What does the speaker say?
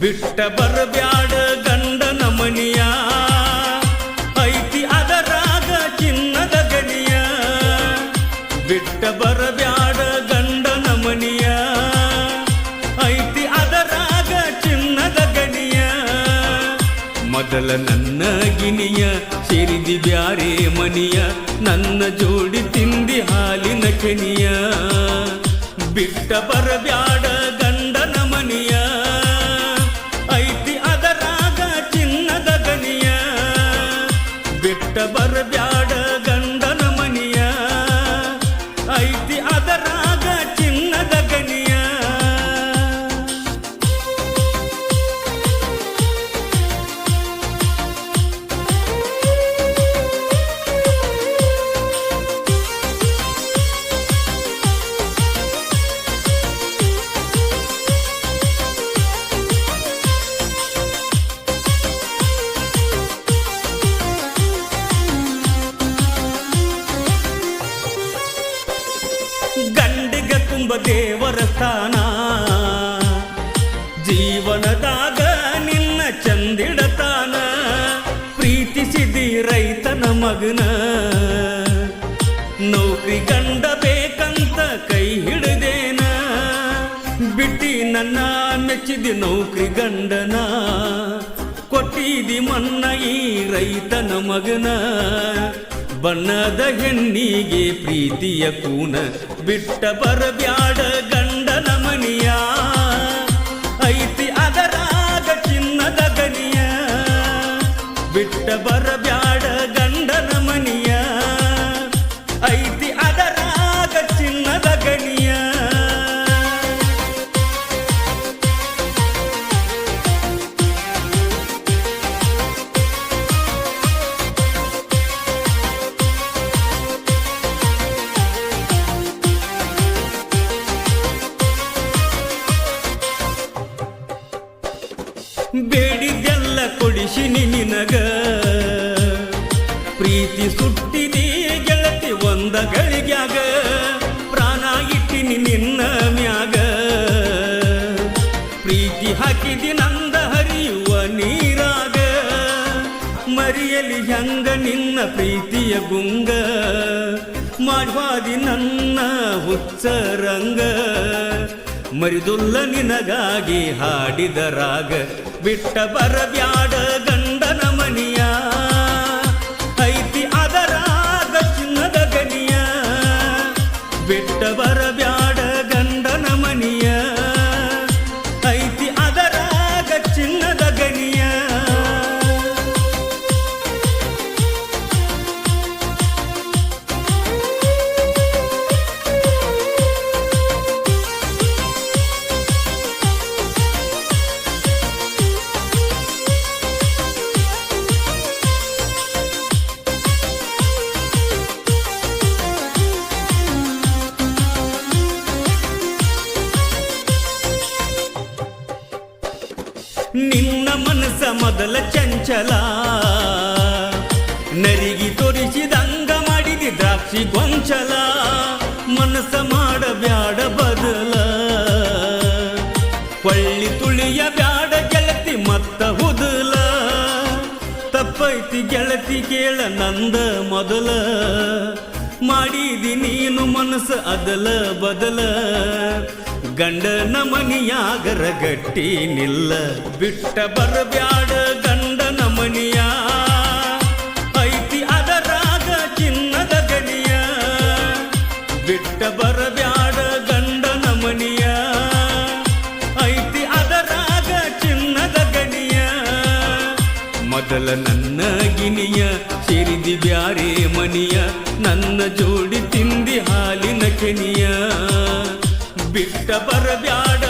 ಬಿಟ್ಟ ಬರಬ್ಯಾಡ ಗಂಡನ ಮನಿಯ ಐತಿ ಅದರಾಗ ಚಿನ್ನದ ಗಣಿಯ ಬಿಟ್ಟ ಬರಬ್ಯಾಡ ಗಂಡನ ಮನಿಯ ಐತಿ ಅದರಾಗ ಚಿನ್ನದ ಗಣಿಯ ಮೊದಲ ನನ್ನ ಗಿನಿಯ ಸೇರಿದಿ ಬ್ಯಾರೆ ಮನಿಯ ನನ್ನ ಜೋಡಿ ತಿಂದಿ ಹಾಲಿನ ಕೆನಿಯ ಬಿಟ್ಟ ಬರಬ್ಯಾಡ ಗಂಡನ ಮನಿಯ ಐತಿ ಅದರಾಗ ಚಿನ್ನದ ಗಣಿಯ ಬಿಟ್ಟ ಬರಬ್ಯಾಡ ಗಂಡನ ಮನಿಯ ಐತಿ ಅದರಾಗ ಚಿನ್ನದ ಗಣಿಯ ಗಂಡಿಗೆ ತುಂಬ ದೇವರ ಸ್ಥಾನ ಜೀವನದಾಗ ನಿನ್ನ ಚಂದಿಡತಾನ ಪ್ರೀತಿಸಿದಿ ರೈತನ ಮಗನ ನೌಕರಿ ಗಂಡ ಬೇಕಂತ ಕೈ ಹಿಡಿದೇನ ಬಿಟ್ಟಿ ನನ್ನ ಮೆಚ್ಚಿದಿ ನೌಕರಿ ಗಂಡನ ಕೊಟ್ಟಿದಿ ಮನ್ನ ಈ ರೈತನ ಮಗನ ಬಣ್ಣದ ಹೆಣ್ಣಿಗೆ ಪ್ರೀತಿಯ ಕೂನ ಬಿಟ್ಟ ಬರಬ್ಯಾಡ ಗಂಡನ ಮನಿಯ ಐತಿ ಅದರಾಗ ಚಿನ್ನದ ಗಣಿಯ ಬಿಟ್ಟ ಬರಬ್ಯಾಡ ಗಂಡನ ಮನಿಯ ಐತಿ ಅದರಾಗ ಚಿನ್ನದ ಗಣಿಯ ಬೇಡಿದ್ದೆಲ್ಲ ಕೊಡಿಸಿನಿ ನಿನಗ ಪ್ರೀತಿ ಸುಟ್ಟಿದಿ ಗೆಳತಿ ಒಂದ ಗಳಿಗ್ಯಾಗ ಪ್ರಾಣ ಇಟ್ಟಿನಿ ನಿನ್ನ ಮ್ಯಾಗ ಪ್ರೀತಿ ಹಾಕಿದಿ ನಂದ ಹರಿಯುವ ನೀರಾಗ ಮರಿಯಲಿ ಹೆಂಗ ನಿನ್ನ ಪ್ರೀತಿಯ ಗುಂಗ ಮಾಡ್ವಾದಿ ನನ್ನ ಹುಚ್ಚರಂಗ ಮರಿದುಲ್ಲ ನಿನಗಾಗಿ ಹಾಡಿದ ರಾಗ ಬಿಟ್ಟ ಬರಬ್ಯಾಡ ಗಂಡನ ಮನಿಯ ಐತಿ ಅದರಾಗ ಚಿನ್ನದ ಗಣಿಯ ಬಿಟ್ಟ ಬರಬ್ಯಾಡ ಗಂಡನ ಮನಿಯ ಐತಿ ಅದರಾಗ ಚಿನ್ನದ ಗಣಿಯ ನಿನ್ನ ಮನಸ್ಸ ಮೊದಲ ಚಂಚಲ ನರಿಗಿ ತೋರಿಸಿದಂಗ ಮಾಡಿದಿ ದ್ರಾಕ್ಷಿ ಗೊಂಚಲ ಮನಸ್ಸ ಮಾಡಬ್ಯಾಡ ಬದಲ ಕೊಳ್ಳಿ ತುಳಿಯ ಬ್ಯಾಡ ಗೆಳತಿ ಮತ್ತ ಹುದಲ ತಪ್ಪೈತಿ ಗೆಳತಿ ಕೇಳ ನಂದ ಮೊದಲ ಮಾಡಿದಿ ನೀನು ಮನಸ್ಸ ಅದಲ ಬದಲ ಗಂಡನ ಮನಿಯಾಗರ ಗಟ್ಟಿ ನಿಲ್ಲ ಬಿಟ್ಟ ಬರಬ್ಯಾಡ ಗಂಡನ ಮನಿಯ ಐತಿ ಅದರಾಗ ಚಿನ್ನದ ಗಣಿಯ ಬಿಟ್ಟ ಬರಬ್ಯಾಡ ಗಂಡನ ಮನಿಯ ಐತಿ ಅದರಾಗ ಚಿನ್ನದ ಗಣಿಯ ಮೊದಲ ನನ್ನ ಗಿನಿಯ ಸೇರಿದಿ ಬ್ಯಾರೆ ಮನಿಯ ನನ್ನ ಜೋಡಿ ತಿಂದಿ ಹಾಲಿನ ಕೆನಿಯ ಬಿಟ್ಟ ಬರಬ್ಯಾಡ